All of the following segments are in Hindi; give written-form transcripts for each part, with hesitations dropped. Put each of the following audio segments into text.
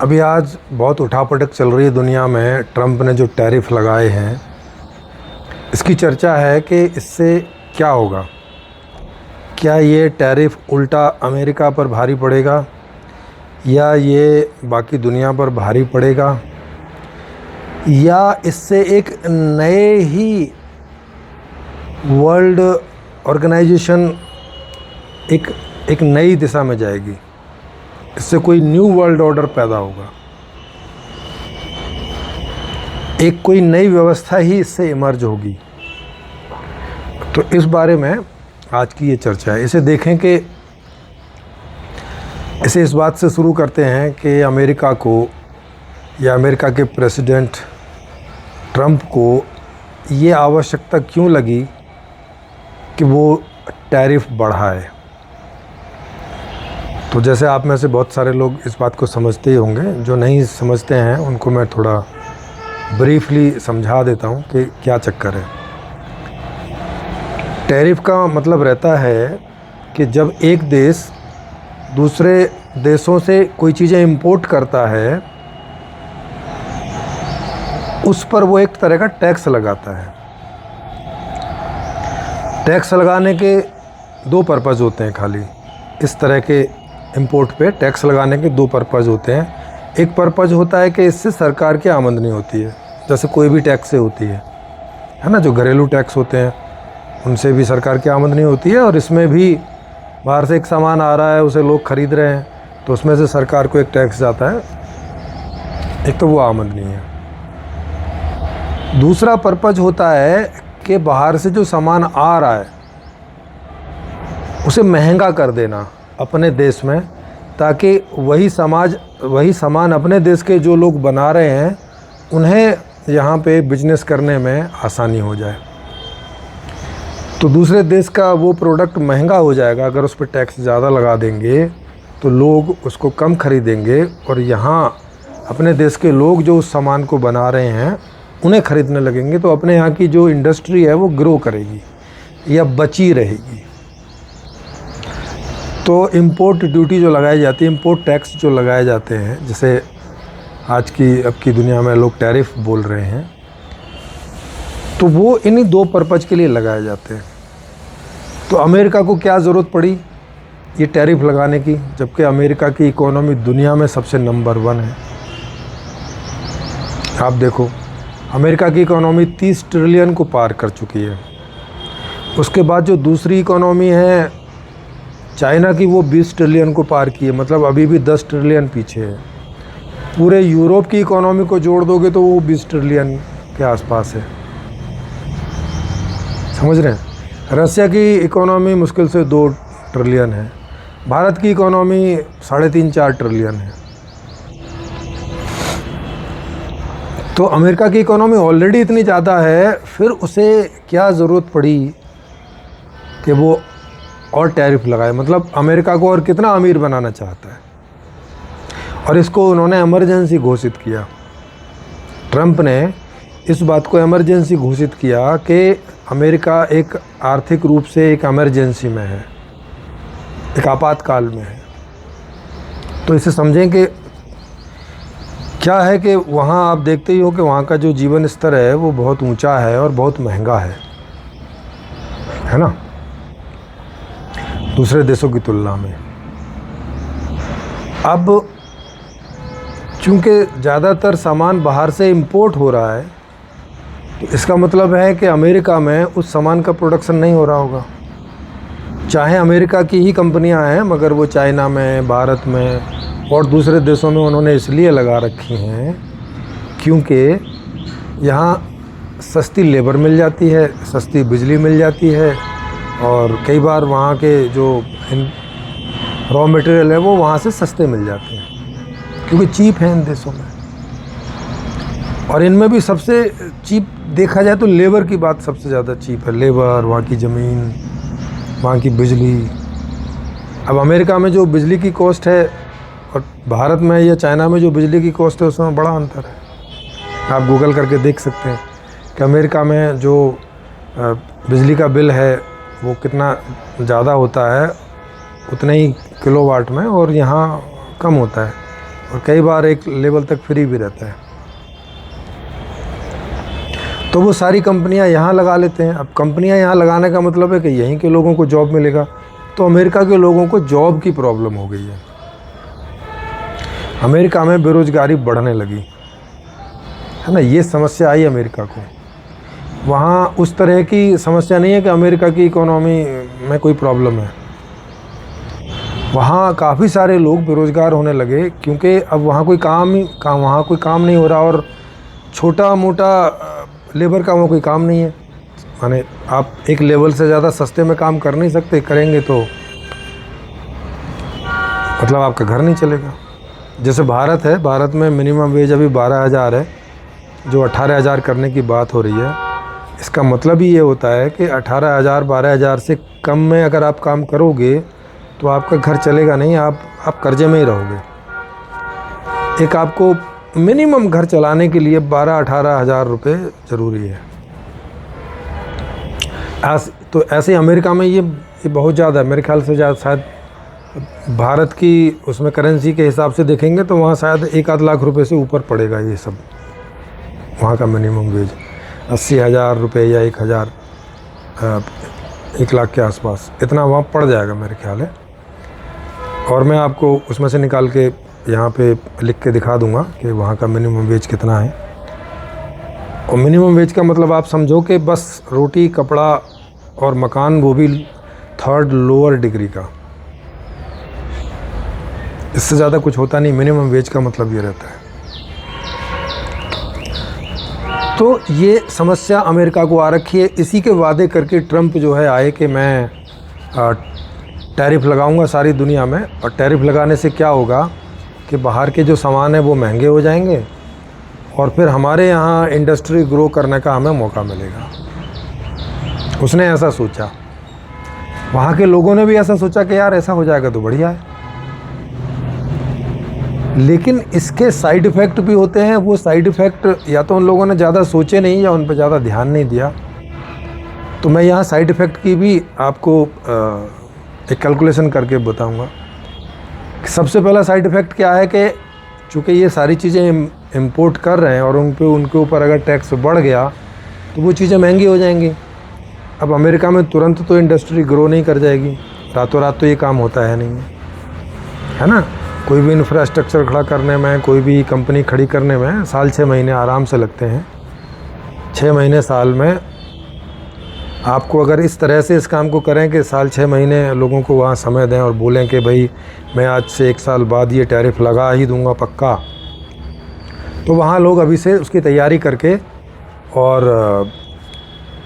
अभी आज बहुत उठापटक चल रही है दुनिया में। ट्रंप ने जो टैरिफ लगाए हैं, इसकी चर्चा है कि इससे क्या होगा। क्या ये टैरिफ उल्टा अमेरिका पर भारी पड़ेगा या ये बाकी दुनिया पर भारी पड़ेगा, या इससे एक नए ही वर्ल्ड ऑर्गेनाइजेशन एक नई दिशा में जाएगी। इससे कोई न्यू वर्ल्ड ऑर्डर पैदा होगा, एक कोई नई व्यवस्था ही इससे इमर्ज होगी। तो इस बारे में आज की ये चर्चा है। इसे देखें कि इसे इस बात से शुरू करते हैं कि अमेरिका को या अमेरिका के प्रेसिडेंट ट्रंप को ये आवश्यकता क्यों लगी कि वो टैरिफ बढ़ाए। तो जैसे आप में से बहुत सारे लोग इस बात को समझते ही होंगे, जो नहीं समझते हैं उनको मैं थोड़ा ब्रीफली समझा देता हूँ कि क्या चक्कर है। टैरिफ का मतलब रहता है कि जब एक देश दूसरे देशों से कोई चीज़ें इंपोर्ट करता है, उस पर वो एक तरह का टैक्स लगाता है। टैक्स लगाने के दो पर्पज़ होते हैं खाली। इस तरह के इंपोर्ट पे टैक्स लगाने के दो पर्पज़ होते हैं। एक पर्पज़ होता है कि इससे सरकार की आमदनी होती है, जैसे कोई भी टैक्स से होती है ना। जो घरेलू टैक्स होते हैं उनसे भी सरकार की आमदनी होती है, और इसमें भी बाहर से एक सामान आ रहा है, उसे लोग ख़रीद रहे हैं, तो उसमें से सरकार को एक टैक्स जाता है। एक तो वो आमदनी है। दूसरा पर्पज़ होता है कि बाहर से जो सामान आ रहा है उसे महंगा कर देना अपने देश में, ताकि वही सामान अपने देश के जो लोग बना रहे हैं उन्हें यहाँ पे बिजनेस करने में आसानी हो जाए। तो दूसरे देश का वो प्रोडक्ट महंगा हो जाएगा। अगर उस पर टैक्स ज़्यादा लगा देंगे तो लोग उसको कम खरीदेंगे, और यहाँ अपने देश के लोग जो उस सामान को बना रहे हैं उन्हें ख़रीदने लगेंगे। तो अपने यहाँ की जो इंडस्ट्री है वो ग्रो करेगी या बची रहेगी। तो इंपोर्ट ड्यूटी जो लगाई जाती है, इंपोर्ट टैक्स जो लगाए जाते हैं, जैसे आज की अब की दुनिया में लोग टैरिफ बोल रहे हैं, तो वो इन्हीं दो पर्पज़ के लिए लगाए जाते हैं। तो अमेरिका को क्या ज़रूरत पड़ी ये टैरिफ लगाने की, जबकि अमेरिका की इकोनॉमी दुनिया में सबसे नंबर 1 है। आप देखो, अमेरिका की इकोनॉमी 30 ट्रिलियन को पार कर चुकी है। उसके बाद जो दूसरी इकोनॉमी है चाइना की, वो 20 ट्रिलियन को पार की है, मतलब अभी भी 10 ट्रिलियन पीछे है। पूरे यूरोप की इकोनॉमी को जोड़ दोगे तो वो 20 ट्रिलियन के आसपास है। समझ रहे हैं। रसिया की इकोनॉमी मुश्किल से 2 ट्रिलियन है। भारत की इकोनॉमी 3.5-4 ट्रिलियन है। तो अमेरिका की इकोनॉमी ऑलरेडी इतनी ज़्यादा है, फिर उसे क्या ज़रूरत पड़ी कि वो और टैरिफ लगाए। मतलब अमेरिका को और कितना अमीर बनाना चाहता है। और इसको उन्होंने इमरजेंसी घोषित किया। ट्रंप ने इस बात को इमरजेंसी घोषित किया कि अमेरिका एक आर्थिक रूप से एक इमरजेंसी में है, एक आपातकाल में है। तो इसे समझें कि क्या है कि वहाँ आप देखते ही हो कि वहाँ का जो जीवन स्तर है वो बहुत ऊंचा है और बहुत महंगा है ना, दूसरे देशों की तुलना में। अब चूँकि ज़्यादातर सामान बाहर से इंपोर्ट हो रहा है, तो इसका मतलब है कि अमेरिका में उस सामान का प्रोडक्शन नहीं हो रहा होगा। चाहे अमेरिका की ही कंपनियां हैं, मगर वो चाइना में, भारत में और दूसरे देशों में उन्होंने इसलिए लगा रखी हैं क्योंकि यहाँ सस्ती लेबर मिल जाती है, सस्ती बिजली मिल जाती है, और कई बार वहाँ के जो रॉ मटेरियल है वो वहाँ से सस्ते मिल जाते हैं, क्योंकि चीप है इन देशों में। और इनमें भी सबसे चीप देखा जाए तो लेबर की बात सबसे ज़्यादा चीप है। लेबर, वहाँ की ज़मीन, वहाँ की बिजली। अब अमेरिका में जो बिजली की कॉस्ट है और भारत में या चाइना में जो बिजली की कॉस्ट है, उसमें बड़ा अंतर है। आप गूगल करके देख सकते हैं कि अमेरिका में जो बिजली का बिल है वो कितना ज़्यादा होता है उतने ही किलोवाट में, और यहाँ कम होता है। और कई बार एक लेवल तक फ्री भी रहता है। तो वो सारी कंपनियां यहाँ लगा लेते हैं। अब कंपनियां यहाँ लगाने का मतलब है कि यहीं के लोगों को जॉब मिलेगा। तो अमेरिका के लोगों को जॉब की प्रॉब्लम हो गई है। अमेरिका में बेरोजगारी बढ़ने लगी है ना, ये समस्या आई अमेरिका को। वहाँ उस तरह की समस्या नहीं है कि अमेरिका की इकोनॉमी में कोई प्रॉब्लम है। वहाँ काफ़ी सारे लोग बेरोज़गार होने लगे क्योंकि अब वहाँ कोई काम नहीं हो रहा, और छोटा मोटा लेबर का वहाँ कोई काम नहीं है। माने आप एक लेवल से ज़्यादा सस्ते में काम कर नहीं सकते, करेंगे तो मतलब आपका घर नहीं चलेगा। जैसे भारत है, भारत में मिनिमम वेज अभी 12,000 है, जो 18,000 करने की बात हो रही है। इसका मतलब ही ये होता है कि 18,000 12,000 से कम में अगर आप काम करोगे तो आपका घर चलेगा नहीं, आप कर्जे में ही रहोगे। एक आपको मिनिमम घर चलाने के लिए 12-18 हज़ार रुपये ज़रूरी है। तो ऐसे अमेरिका में ये बहुत ज़्यादा है। मेरे ख्याल से शायद भारत की उसमें करेंसी के हिसाब से देखेंगे तो वहाँ शायद 1-8 लाख रुपए से ऊपर पड़ेगा ये सब। वहाँ का मिनिमम वेज 80,000 रुपये या 1 लाख के आसपास इतना वहाँ पड़ जाएगा मेरे ख्याल है। और मैं आपको उसमें से निकाल के यहाँ पे लिख के दिखा दूँगा कि वहाँ का मिनिमम वेज कितना है। और मिनिमम वेज का मतलब आप समझो कि बस रोटी कपड़ा और मकान, वो भी 3rd लोअर डिग्री का, इससे ज़्यादा कुछ होता नहीं। मिनिमम वेज का मतलब ये रहता है। तो ये समस्या अमेरिका को आ रखी है। इसी के वादे करके ट्रंप जो है आए कि मैं टैरिफ लगाऊंगा सारी दुनिया में। और टैरिफ लगाने से क्या होगा कि बाहर के जो सामान है वो महंगे हो जाएंगे और फिर हमारे यहाँ इंडस्ट्री ग्रो करने का हमें मौका मिलेगा। उसने ऐसा सोचा, वहाँ के लोगों ने भी ऐसा सोचा कि यार ऐसा हो जाएगा तो बढ़िया है। लेकिन इसके साइड इफ़ेक्ट भी होते हैं। वो साइड इफ़ेक्ट या तो उन लोगों ने ज़्यादा सोचे नहीं या उन पर ज़्यादा ध्यान नहीं दिया। तो मैं यहाँ साइड इफ़ेक्ट की भी आपको एक कैलकुलेशन करके बताऊँगा। सबसे पहला साइड इफ़ेक्ट क्या है कि चूँकि ये सारी चीज़ें इंपोर्ट कर रहे हैं और उनके ऊपर अगर टैक्स बढ़ गया तो वो चीज़ें महंगी हो जाएंगी। अब अमेरिका में तुरंत तो इंडस्ट्री ग्रो नहीं कर जाएगी, रातों रात तो ये काम होता है नहीं, है ना। कोई भी इंफ्रास्ट्रक्चर खड़ा करने में, कोई भी कंपनी खड़ी करने में 6 महीने आराम से लगते हैं। 6 महीने साल में आपको अगर इस तरह से इस काम को करें कि 6 महीने लोगों को वहाँ समय दें और बोलें कि भाई मैं आज से 1 साल बाद ये टैरिफ लगा ही दूंगा पक्का, तो वहाँ लोग अभी से उसकी तैयारी करके और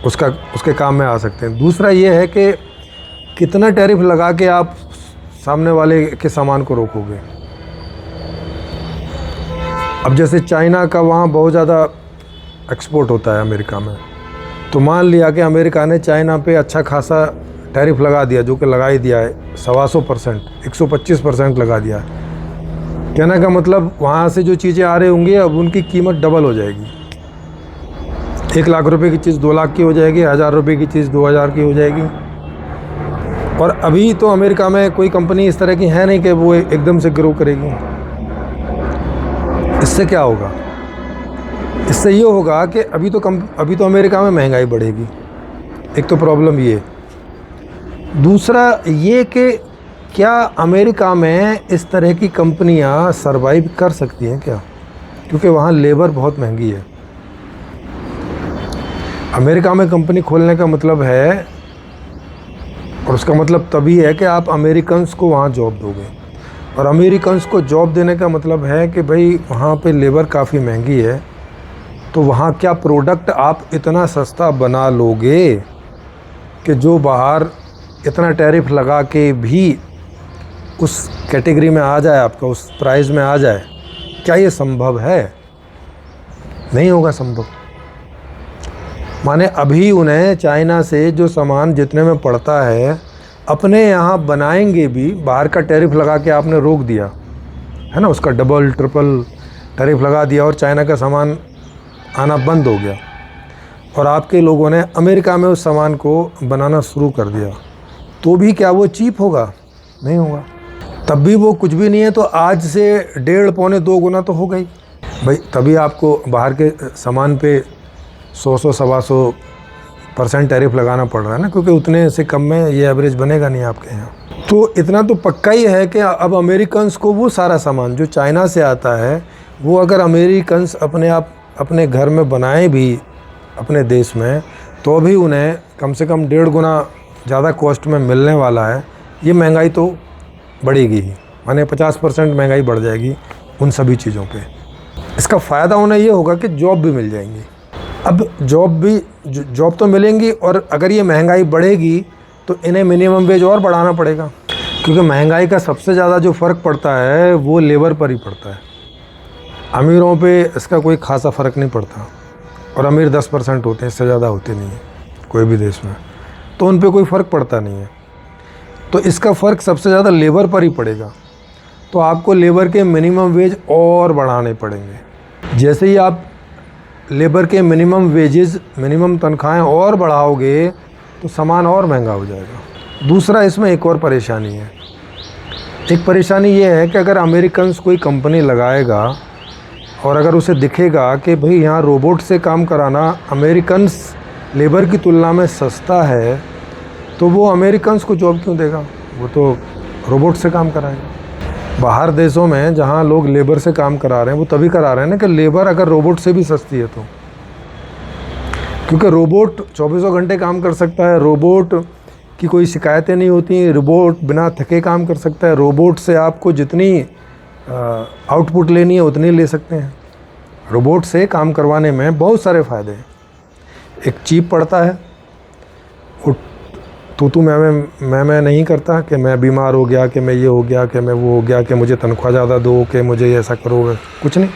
उसके काम में आ सकते हैं। दूसरा ये है कि कितना टैरिफ लगा के आप सामने वाले के सामान को रोकोगे। अब जैसे चाइना का वहाँ बहुत ज़्यादा एक्सपोर्ट होता है अमेरिका में, तो मान लिया कि अमेरिका ने चाइना पे अच्छा खासा टैरिफ लगा दिया, जो कि लगा ही दिया है 125%, 125% लगा दिया है। कहने का मतलब वहाँ से जो चीज़ें आ रही होंगी अब उनकी कीमत डबल हो जाएगी। 1 लाख रुपए की चीज़ 2 लाख की हो जाएगी, 1,000 रुपये की चीज़ 2,000 की हो जाएगी। और अभी तो अमेरिका में कोई कंपनी इस तरह की है नहीं कि वो एकदम से ग्रो करेगी। इससे क्या होगा? इससे ये होगा कि अभी तो अमेरिका में महंगाई बढ़ेगी। एक तो प्रॉब्लम ये। दूसरा ये कि क्या अमेरिका में इस तरह की कंपनियां सरवाइव कर सकती हैं क्या? क्योंकि वहाँ लेबर बहुत महंगी है। अमेरिका में कंपनी खोलने का मतलब है, और उसका मतलब तभी है कि आप अमेरिकन्स को वहाँ जॉब दोगे। और अमेरिकन्स को जॉब देने का मतलब है कि भाई वहाँ पे लेबर काफ़ी महंगी है, तो वहाँ क्या प्रोडक्ट आप इतना सस्ता बना लोगे कि जो बाहर इतना टैरिफ लगा के भी उस कैटेगरी में आ जाए, आपका उस प्राइस में आ जाए। क्या ये संभव है? नहीं होगा संभव। माने अभी उन्हें चाइना से जो सामान जितने में पड़ता है अपने यहाँ बनाएंगे भी, बाहर का टैरिफ लगा के आपने रोक दिया है ना, उसका डबल ट्रिपल टैरिफ लगा दिया और चाइना का सामान आना बंद हो गया, और आपके लोगों ने अमेरिका में उस सामान को बनाना शुरू कर दिया, तो भी क्या वो चीप होगा? नहीं होगा। तब भी वो कुछ भी नहीं है, तो आज से 1.5-2 गुना तो हो गई भाई। तभी आपको बाहर के सामान पे 100 सवा 100% टैरिफ लगाना पड़ रहा है ना, क्योंकि उतने से कम में ये एवरेज बनेगा नहीं आपके यहाँ। तो इतना तो पक्का ही है कि अब अमेरिकन्स को वो सारा सामान जो चाइना से आता है, वो अगर अमेरिकन्स अपने घर में बनाएं भी अपने देश में, तो भी उन्हें कम से कम 1.5 गुना ज़्यादा कॉस्ट में मिलने वाला है। ये महंगाई तो बढ़ेगी ही, माने 50% महंगाई बढ़ जाएगी उन सभी चीज़ों पे। इसका फ़ायदा उन्हें ये होगा कि जॉब भी मिल जाएंगी। अब जॉब तो मिलेंगी, और अगर ये महंगाई बढ़ेगी तो इन्हें मिनिमम वेज और बढ़ाना पड़ेगा, क्योंकि महंगाई का सबसे ज़्यादा जो फ़र्क पड़ता है वो लेबर पर ही पड़ता है। अमीरों पे इसका कोई खासा फ़र्क नहीं पड़ता, और अमीर 10% होते हैं, इससे ज़्यादा होते नहीं हैं कोई भी देश में, तो उन पे कोई फ़र्क पड़ता नहीं है। तो इसका फ़र्क सबसे ज़्यादा लेबर पर ही पड़ेगा। तो आपको लेबर के मिनिमम वेज और बढ़ाने पड़ेंगे। जैसे ही आप लेबर के मिनिमम वेजेस, मिनिमम तनख्वाहें और बढ़ाओगे तो सामान और महंगा हो जाएगा। दूसरा, इसमें एक और परेशानी है। एक परेशानी ये है कि अगर अमेरिकन्स कोई कंपनी लगाएगा और अगर उसे दिखेगा कि भाई यहाँ रोबोट से काम कराना अमेरिकन्स लेबर की तुलना में सस्ता है, तो वो अमेरिकन्स को जॉब क्यों देगा? वो तो रोबोट से काम कराएगा। बाहर देशों में जहाँ लोग लेबर से काम करा रहे हैं, वो तभी करा रहे हैं ना कि लेबर अगर रोबोट से भी सस्ती है तो, क्योंकि रोबोट 24 घंटे काम कर सकता है, रोबोट की कोई शिकायतें नहीं होती, रोबोट बिना थके काम कर सकता है, रोबोट से आपको जितनी आउटपुट लेनी है उतनी ले सकते हैं। रोबोट से काम करवाने में बहुत सारे फ़ायदे हैं। एक चीप पड़ता है, वो तू मैं नहीं करता कि मैं बीमार हो गया, कि मैं ये हो गया, कि मैं वो हो गया, कि मुझे तनख्वाह ज़्यादा दो, कि मुझे ऐसा करो, कुछ नहीं।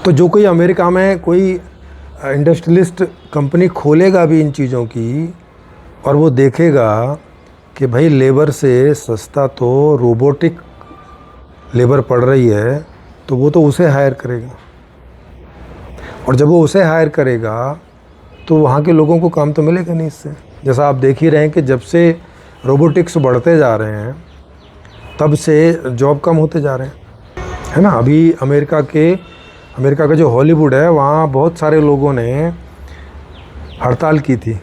तो जो कोई अमेरिका में कोई इंडस्ट्रियलिस्ट कंपनी खोलेगा भी इन चीज़ों की, और वो देखेगा कि भाई लेबर से सस्ता तो रोबोटिक लेबर पड़ रही है, तो वो तो उसे हायर करेगा, और जब वो उसे हायर करेगा तो वहाँ के लोगों को काम तो मिलेगा नहीं इससे। जैसा आप देख ही रहे हैं कि जब से रोबोटिक्स बढ़ते जा रहे हैं तब से जॉब कम होते जा रहे हैं, है ना। अभी अमेरिका का जो हॉलीवुड है, वहाँ बहुत सारे लोगों ने हड़ताल की थी,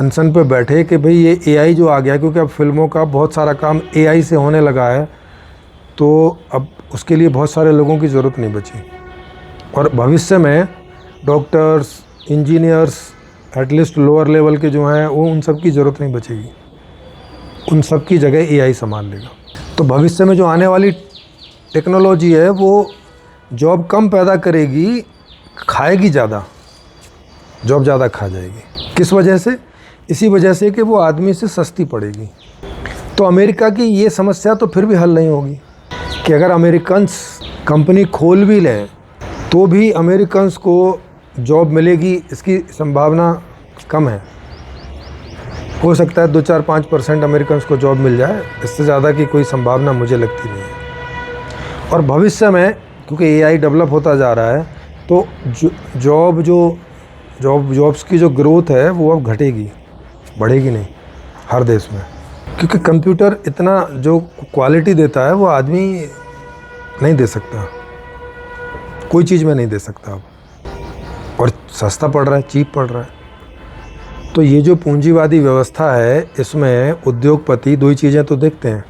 अनशन पे बैठे कि भाई ये एआई जो आ गया, क्योंकि अब फिल्मों का बहुत सारा काम एआई से होने लगा है, तो अब उसके लिए बहुत सारे लोगों की ज़रूरत नहीं बची, और भविष्य में doctors, engineers, at least lower level के जो हैं, वो उन सब की ज़रूरत नहीं बचेगी, उन सब की जगह एआई संभाल लेगा। तो भविष्य में जो आने वाली टेक्नोलॉजी है वो जॉब कम पैदा करेगी, खाएगी ज़्यादा, जॉब ज़्यादा खा जाएगी। किस वजह से? इसी वजह से कि वो आदमी से सस्ती पड़ेगी। तो अमेरिका की ये समस्या तो फिर भी हल नहीं होगी कि अगर अमेरिकन्स कंपनी खोल भी लें तो भी अमेरिकन्स को जॉब मिलेगी, इसकी संभावना कम है। हो सकता है 2-4-5% अमेरिकन्स को जॉब मिल जाए, इससे ज़्यादा की कोई संभावना मुझे लगती नहीं है। और भविष्य में क्योंकि एआई डेवलप होता जा रहा है, तो जॉब्स की जो ग्रोथ है वो अब घटेगी, बढ़ेगी नहीं हर देश में, क्योंकि कंप्यूटर इतना जो क्वालिटी देता है वो आदमी नहीं दे सकता, कोई चीज़ में नहीं दे सकता अब, और सस्ता पड़ रहा है, चीप पड़ रहा है। तो ये जो पूंजीवादी व्यवस्था है, इसमें उद्योगपति दो ही चीज़ें तो देखते हैं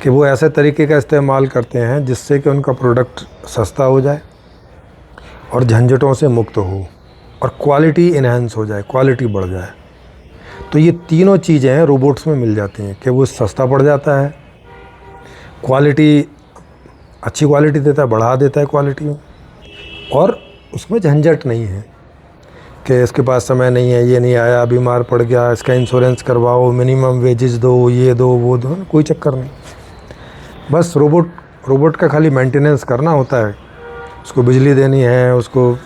कि वो ऐसे तरीके का इस्तेमाल करते हैं जिससे कि उनका प्रोडक्ट सस्ता हो जाए और झंझटों से मुक्त हो और क्वालिटी इन्हेंस हो जाए, क्वालिटी बढ़ जाए। तो ये तीनों चीज़ें रोबोट्स में मिल जाती हैं कि वो सस्ता पड़ जाता है, क्वालिटी अच्छी क्वालिटी देता है, बढ़ा देता है क्वालिटी में, और उसमें झंझट नहीं है कि इसके पास समय नहीं है, ये नहीं आया, बीमार पड़ गया, इसका इंश्योरेंस करवाओ, मिनिमम वेजेस दो, ये दो, वो दो, कोई चक्कर नहीं। बस रोबोट का खाली मेंटेनेंस करना होता है, उसको बिजली देनी है, उसको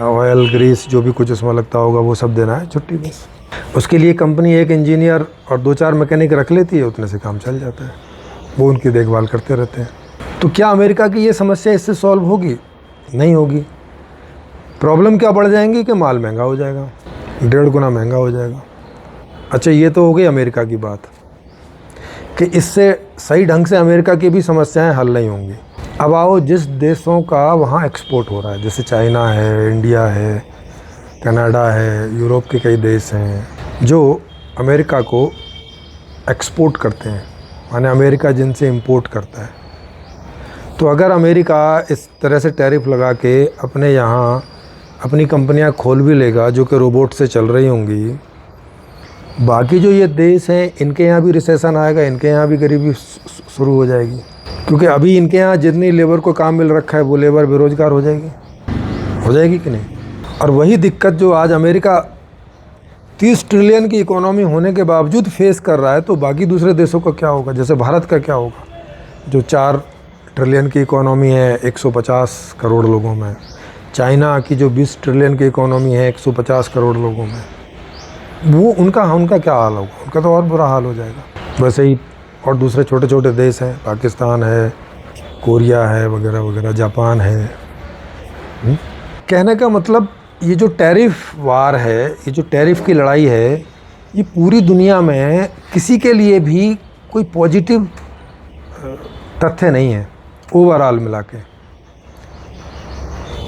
ऑयल ग्रीस जो भी कुछ उसमें लगता होगा वो सब देना है, छुट्टी बस। उसके लिए कंपनी एक इंजीनियर और 2-4 मैकेनिक रख लेती है, उतने से काम चल जाता है, वो उनकी देखभाल करते रहते हैं। तो क्या अमेरिका की ये समस्या इससे सॉल्व होगी? नहीं होगी। प्रॉब्लम क्या बढ़ जाएंगी कि माल महंगा हो जाएगा, 1.5 गुना महंगा हो जाएगा। अच्छा, ये तो हो गई अमेरिका की बात। कि इससे सही ढंग से अमेरिका की भी समस्याएं हल नहीं होंगी। अब आओ जिस देशों का वहाँ एक्सपोर्ट हो रहा है, जैसे चाइना है, इंडिया है, कनाडा है, यूरोप के कई देश हैं जो अमेरिका को एक्सपोर्ट करते हैं, माने अमेरिका जिनसे इंपोर्ट करता है। तो अगर अमेरिका इस तरह से टैरिफ लगा के अपने यहाँ अपनी कंपनियाँ खोल भी लेगा जो कि रोबोट से चल रही होंगी, बाकी जो ये देश हैं इनके यहाँ भी रिसेशन आएगा, इनके यहाँ भी गरीबी शुरू हो जाएगी, क्योंकि अभी इनके यहाँ जितनी लेबर को काम मिल रखा है वो लेबर बेरोज़गार हो जाएगी कि नहीं। और वही दिक्कत जो आज अमेरिका 30 ट्रिलियन की इकोनॉमी होने के बावजूद फेस कर रहा है, तो बाकी दूसरे देशों का क्या होगा? जैसे भारत का क्या होगा जो 4 ट्रिलियन की इकोनॉमी है 150 करोड़ लोगों में, चाइना की जो 20 ट्रिलियन की इकोनॉमी है 150 करोड़ लोगों में, वो उनका क्या हाल होगा? उनका तो और बुरा हाल हो जाएगा। वैसे ही और दूसरे छोटे छोटे देश हैं, पाकिस्तान है, कोरिया है, वगैरह वगैरह, जापान है। कहने का मतलब ये जो टैरिफ वार है, ये जो टैरिफ की लड़ाई है, ये पूरी दुनिया में किसी के लिए भी कोई पॉजिटिव तथ्य नहीं है ओवरऑल मिला के।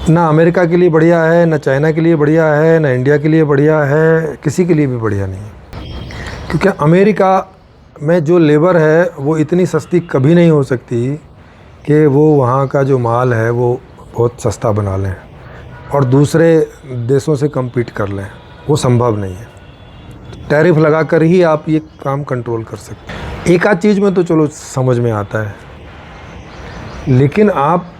ना अमेरिका के लिए बढ़िया है, ना चाइना के लिए बढ़िया है, ना इंडिया के लिए बढ़िया है, किसी के लिए भी बढ़िया नहीं है। क्योंकि अमेरिका में जो लेबर है वो इतनी सस्ती कभी नहीं हो सकती कि वो वहाँ का जो माल है वो बहुत सस्ता बना लें और दूसरे देशों से कम्पीट कर लें, वो संभव नहीं है। टैरिफ लगा कर ही आप ये काम कंट्रोल कर सकते हैं। एक आध चीज़ में तो चलो समझ में आता है, लेकिन आप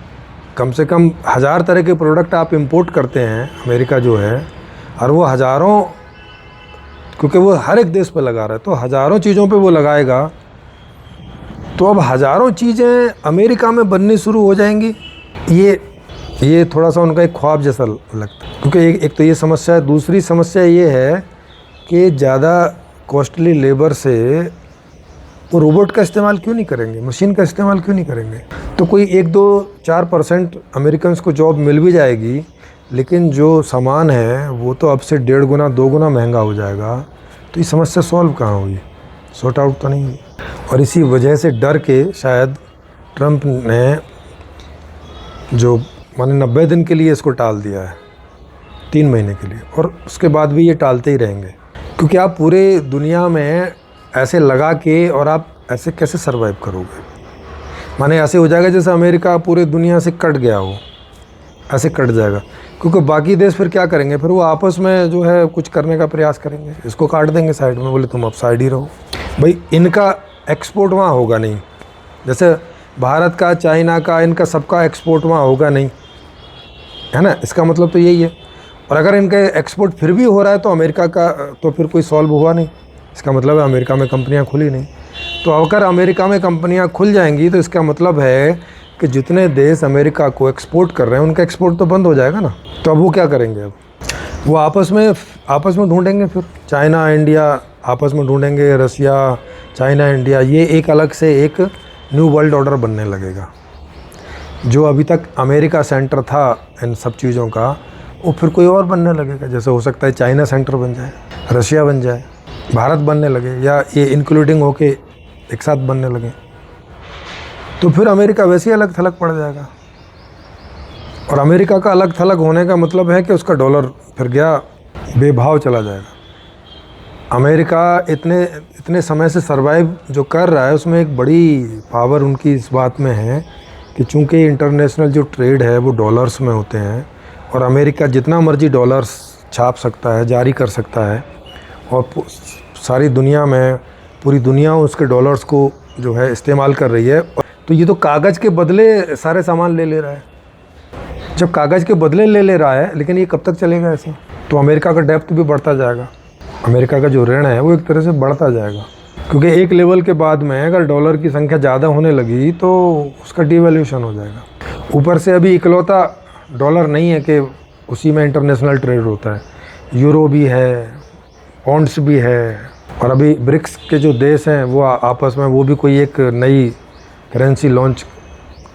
कम से कम 1000 तरह के प्रोडक्ट आप इंपोर्ट करते हैं अमेरिका जो है, और वो हज़ारों, क्योंकि वो हर एक देश पे लगा रहा है तो हज़ारों चीज़ों पे वो लगाएगा, तो अब हज़ारों चीज़ें अमेरिका में बननी शुरू हो जाएंगी। ये थोड़ा सा उनका एक ख्वाब जैसा लगता है, क्योंकि एक तो ये समस्या है। दूसरी समस्या ये है कि ज़्यादा कॉस्टली लेबर से वो रोबोट का इस्तेमाल क्यों नहीं करेंगे, मशीन का इस्तेमाल क्यों नहीं करेंगे? तो कोई 1-2-4% अमेरिकन्स को जॉब मिल भी जाएगी, लेकिन जो सामान है वो तो अब से 1.5 गुना 2 गुना महंगा हो जाएगा। तो ये समस्या सॉल्व कहाँ हुई, सॉर्ट आउट तो नहीं हुई। और इसी वजह से डर के शायद ट्रंप ने जो माने 90 दिन के लिए इसको टाल दिया है, 3 महीने के लिए, और उसके बाद भी ये टालते ही रहेंगे। क्योंकि आप पूरे दुनिया में ऐसे लगा के और आप ऐसे कैसे सर्वाइव करोगे? माने ऐसे हो जाएगा जैसे अमेरिका पूरे दुनिया से कट गया हो, ऐसे कट जाएगा। क्योंकि बाकी देश फिर क्या करेंगे, फिर वो आपस में जो है कुछ करने का प्रयास करेंगे, इसको काट देंगे साइड में, बोले तुम अब साइड ही रहो। भाई इनका एक्सपोर्ट वहाँ होगा नहीं, जैसे भारत का, चाइना का, इनका सबका एक्सपोर्ट वहाँ होगा नहीं, है ना। इसका मतलब तो यही है। और अगर इनका एक्सपोर्ट फिर भी हो रहा है तो अमेरिका का तो फिर कोई सॉल्व हुआ नहीं। इसका मतलब है अमेरिका में कंपनियां खुली नहीं। तो अगर अमेरिका में कंपनियां खुल जाएंगी तो इसका मतलब है कि जितने देश अमेरिका को एक्सपोर्ट कर रहे हैं उनका एक्सपोर्ट तो बंद हो जाएगा ना। तो अब वो क्या करेंगे? अब वो आपस में ढूंढेंगे, फिर चाइना इंडिया आपस में ढूंढेंगे, रसिया, चाइना, इंडिया, ये एक अलग से एक न्यू वर्ल्ड ऑर्डर बनने लगेगा। जो अभी तक अमेरिका सेंटर था इन सब चीज़ों का, वो फिर कोई और बनने लगेगा। जैसे हो सकता है चाइना सेंटर बन जाए, रशिया बन जाए, भारत बनने लगे, या ये इंक्लूडिंग होके एक साथ बनने लगे, तो फिर अमेरिका वैसे ही अलग थलग पड़ जाएगा। और अमेरिका का अलग थलग होने का मतलब है कि उसका डॉलर फिर गया, बेभाव चला जाएगा। अमेरिका इतने समय से सरवाइव जो कर रहा है, उसमें एक बड़ी पावर उनकी इस बात में है कि चूँकि इंटरनेशनल जो ट्रेड है वो डॉलर्स में होते हैं, और अमेरिका जितना मर्जी डॉलर्स छाप सकता है, जारी कर सकता है, और सारी दुनिया में पूरी दुनिया उसके डॉलर्स को जो है इस्तेमाल कर रही है। तो ये तो कागज़ के बदले सारे सामान ले रहा है। जब कागज़ के बदले ले रहा है, लेकिन ये कब तक चलेगा ऐसे? तो अमेरिका का डेप्थ भी बढ़ता जाएगा, अमेरिका का जो ऋण है वो एक तरह से बढ़ता जाएगा। क्योंकि एक लेवल के बाद में अगर डॉलर की संख्या ज़्यादा होने लगी तो उसका डिवैल्यूएशन हो जाएगा। ऊपर से अभी इकलौता डॉलर नहीं है कि उसी में इंटरनेशनल ट्रेड होता है, यूरो भी है, पॉन्ड्स भी है, और अभी ब्रिक्स के जो देश हैं वो आपस में वो भी कोई एक नई करेंसी लॉन्च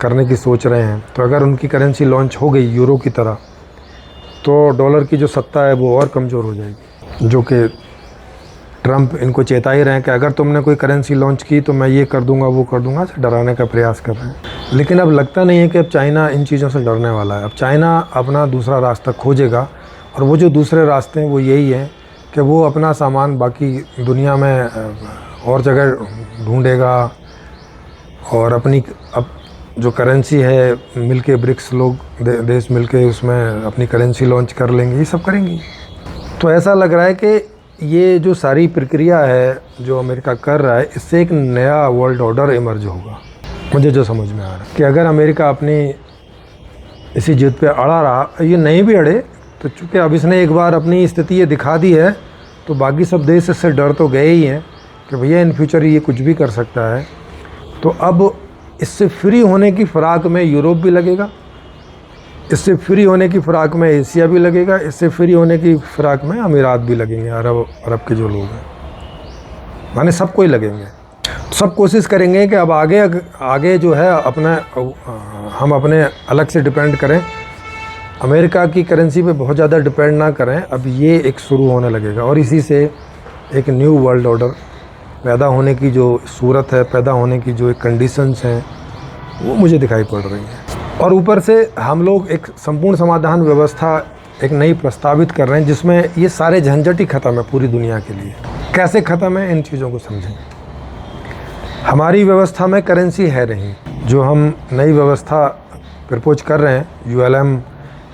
करने की सोच रहे हैं। तो अगर उनकी करेंसी लॉन्च हो गई यूरो की तरह, तो डॉलर की जो सत्ता है वो और कमज़ोर हो जाएगी, जो कि ट्रंप इनको चेता ही रहे हैं कि अगर तुमने कोई करेंसी लॉन्च की तो मैं ये कर दूंगा, वो कर दूंगा, डराने का प्रयास कर रहे हैं। लेकिन अब लगता नहीं है कि अब चाइना इन चीज़ों से डरने वाला है। अब चाइना अपना दूसरा रास्ता खोजेगा, और वो जो दूसरे रास्ते हैं वो यही हैं कि वो अपना सामान बाकी दुनिया में और जगह ढूंढेगा, और अपनी अब जो करेंसी है मिलके ब्रिक्स लोग देश मिलके उसमें अपनी करेंसी लॉन्च कर लेंगे, ये सब करेंगे। तो ऐसा लग रहा है कि ये जो सारी प्रक्रिया है जो अमेरिका कर रहा है, इससे एक नया वर्ल्ड ऑर्डर इमर्ज होगा। मुझे जो समझ में आ रहा है कि अगर अमेरिका अपनी इसी जिद पे अड़ा रहा, ये नहीं भी अड़े, तो चूँकि अब इसने एक बार अपनी स्थिति ये दिखा दी है, तो बाकी सब देश इससे डर तो गए ही हैं कि भैया इन फ्यूचर ये कुछ भी कर सकता है। तो अब इससे फ्री होने की फ़िराक में यूरोप भी लगेगा, इससे फ्री होने की फ़िराक में एशिया भी लगेगा, इससे फ्री होने की फ़िराक में अमीरात भी लगेंगे, अरब के जो लोग हैं, माने सबको ही लगेंगे। सब कोशिश करेंगे कि अब आगे जो है हम अपने अलग से डिपेंड करें, अमेरिका की करेंसी पे बहुत ज़्यादा डिपेंड ना करें। अब ये एक शुरू होने लगेगा, और इसी से एक न्यू वर्ल्ड ऑर्डर पैदा होने की जो सूरत है, पैदा होने की जो एक कंडीशंस हैं, वो मुझे दिखाई पड़ रही हैं। और ऊपर से हम लोग एक संपूर्ण समाधान व्यवस्था एक नई प्रस्तावित कर रहे हैं, जिसमें ये सारे झंझट ही ख़त्म है पूरी दुनिया के लिए। कैसे ख़त्म है, इन चीज़ों को समझें। हमारी व्यवस्था में करेंसी है नहीं। जो हम नई व्यवस्था प्रपोज कर रहे हैं, ULM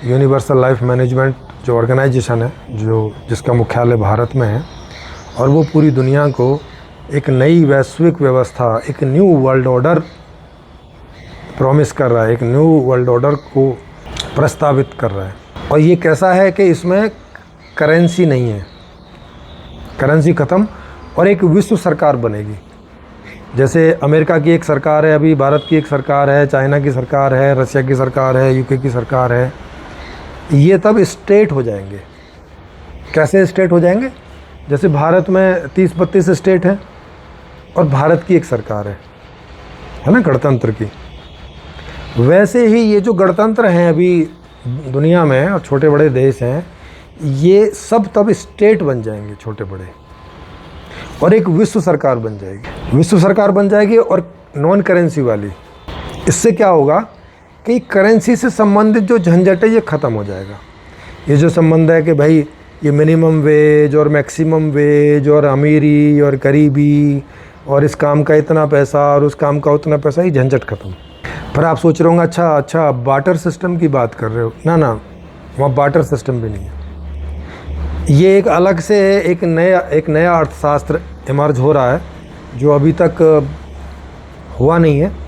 यूनिवर्सल लाइफ मैनेजमेंट जो ऑर्गेनाइजेशन है, जिसका मुख्यालय भारत में है, और वो पूरी दुनिया को एक नई वैश्विक व्यवस्था, एक न्यू वर्ल्ड ऑर्डर प्रॉमिस कर रहा है, एक न्यू वर्ल्ड ऑर्डर को प्रस्तावित कर रहा है। और ये कैसा है कि इसमें करेंसी नहीं है, करेंसी ख़त्म, और एक विश्व सरकार बनेगी। जैसे अमेरिका की एक सरकार है, अभी भारत की एक सरकार है, चाइना की सरकार है, रशिया की सरकार है, UK की सरकार है, ये तब स्टेट हो जाएंगे। कैसे स्टेट हो जाएंगे? जैसे भारत में 30-32 स्टेट हैं और भारत की एक सरकार है ना, गणतंत्र की। वैसे ही ये जो गणतंत्र हैं अभी दुनिया में और छोटे बड़े देश हैं, ये सब तब स्टेट बन जाएंगे, छोटे बड़े, और एक विश्व सरकार बन जाएगी। विश्व सरकार बन जाएगी और नॉन करेंसी वाली। इससे क्या होगा कि करेंसी से संबंधित जो झंझट है ये ख़त्म हो जाएगा। ये जो संबंध है कि भाई ये मिनिमम वेज और मैक्सिमम वेज और अमीरी और गरीबी और इस काम का इतना पैसा और उस काम का उतना पैसा, ये झंझट ख़त्म। पर आप सोच रहे होंगे अच्छा बार्टर सिस्टम की बात कर रहे हो। ना, वहाँ बार्टर सिस्टम भी नहीं है। ये एक अलग से एक नया अर्थशास्त्र इमर्ज हो रहा है, जो अभी तक हुआ नहीं है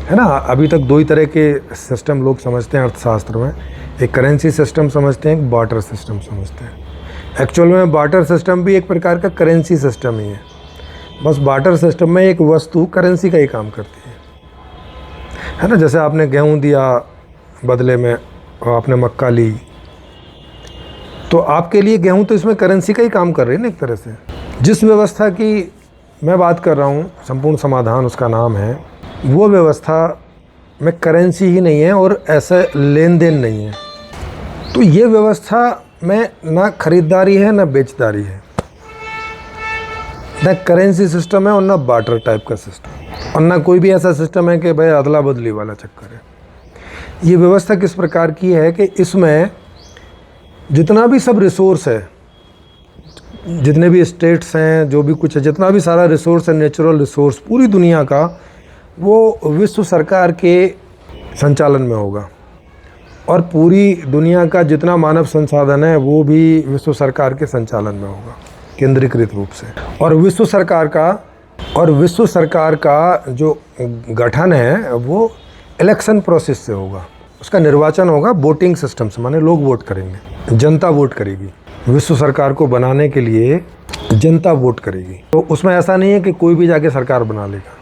ना। अभी तक दो ही तरह के सिस्टम लोग समझते हैं अर्थशास्त्र में, एक करेंसी सिस्टम समझते हैं, एक बार्टर सिस्टम समझते हैं। एक्चुअल में बार्टर सिस्टम भी एक प्रकार का करेंसी सिस्टम ही है, बस बार्टर सिस्टम में एक वस्तु करेंसी का ही काम करती है ना। जैसे आपने गेहूँ दिया बदले में और आपने मक्का ली, तो आपके लिए गेहूँ तो इसमें करेंसी का ही काम कर रही है ना एक तरह से। जिस व्यवस्था की मैं बात कर रहा हूँ, संपूर्ण समाधान उसका नाम है, वो व्यवस्था में करेंसी ही नहीं है और ऐसा लेन देन नहीं है। तो ये व्यवस्था में ना खरीदारी है ना बेचदारी है, ना करेंसी सिस्टम है और ना बार्टर टाइप का सिस्टम, और ना कोई भी ऐसा सिस्टम है कि भाई अदला बदली वाला चक्कर है। ये व्यवस्था किस प्रकार की है कि इसमें जितना भी सब रिसोर्स है, जितने भी स्टेट्स हैं, जो भी कुछ है, जितना भी सारा रिसोर्स है, नेचुरल रिसोर्स पूरी दुनिया का, वो विश्व सरकार के संचालन में होगा। और पूरी दुनिया का जितना मानव संसाधन है वो भी विश्व सरकार के संचालन में होगा, केंद्रीकृत रूप से। और विश्व सरकार का जो गठन है वो इलेक्शन प्रोसेस से होगा। उसका निर्वाचन होगा वोटिंग सिस्टम से, माने लोग वोट करेंगे, जनता वोट करेगी। विश्व सरकार को बनाने के लिए जनता वोट करेगी। तो उसमें ऐसा नहीं है कि कोई भी जाके सरकार बना लेगा।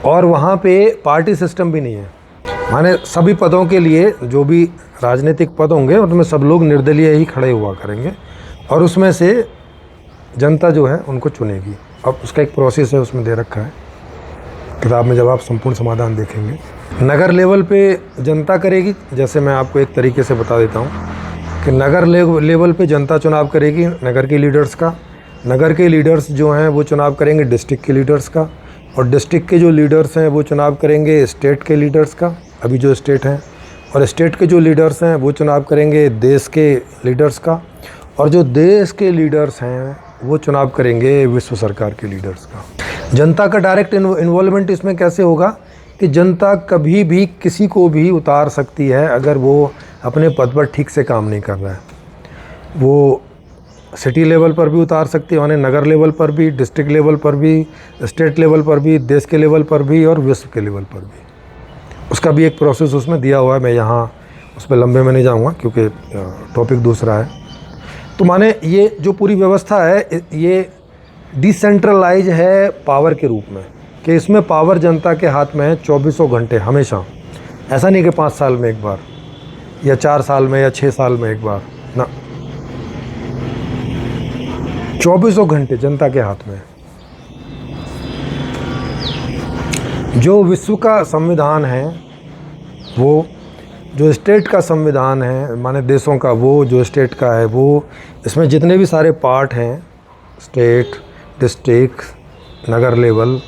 और वहाँ पे पार्टी सिस्टम भी नहीं है, माने सभी पदों के लिए जो भी राजनीतिक पद होंगे उनमें सब लोग निर्दलीय ही खड़े हुआ करेंगे और उसमें से जनता जो है उनको चुनेगी। अब उसका एक प्रोसेस है, उसमें दे रखा है किताब में, जब आप संपूर्ण समाधान देखेंगे। नगर लेवल पे जनता करेगी, जैसे मैं आपको एक तरीके से बता देता हूँ कि नगर लेवल पे जनता चुनाव करेगी नगर के लीडर्स का। नगर के लीडर्स जो हैं वो चुनाव करेंगे डिस्ट्रिक्ट के लीडर्स का, और डिस्ट्रिक्ट के जो लीडर्स हैं वो चुनाव करेंगे स्टेट के लीडर्स का, अभी जो स्टेट हैं, और स्टेट के जो लीडर्स हैं वो चुनाव करेंगे देश के लीडर्स का, और जो देश के लीडर्स हैं वो चुनाव करेंगे विश्व सरकार के लीडर्स का। जनता का डायरेक्ट इन्वॉल्वमेंट इसमें कैसे होगा कि जनता कभी भी किसी को भी उतार सकती है अगर वो अपने पद पर ठीक से काम नहीं कर रहा है। वो सिटी लेवल पर भी उतार सकती है, यानी नगर लेवल पर भी, डिस्ट्रिक्ट लेवल पर भी, स्टेट लेवल पर भी, देश के लेवल पर भी और विश्व के लेवल पर भी। उसका भी एक प्रोसेस उसमें दिया हुआ है, मैं यहाँ उस पर लंबे में नहीं जाऊँगा क्योंकि टॉपिक दूसरा है। तो माने ये जो पूरी व्यवस्था है ये डिसेंट्रलाइज है पावर के रूप में, कि इसमें पावर जनता के हाथ में है 24 घंटे हमेशा। ऐसा नहीं कि 5 साल में एक बार या 4 साल में या 6 साल में एक बार ना, 24 घंटे जनता के हाथ में। जो विश्व का संविधान है वो, जो स्टेट का संविधान है माने देशों का, वो जो स्टेट का है वो, इसमें जितने भी सारे पार्ट हैं, स्टेट, डिस्ट्रिक्ट, नगर लेवल,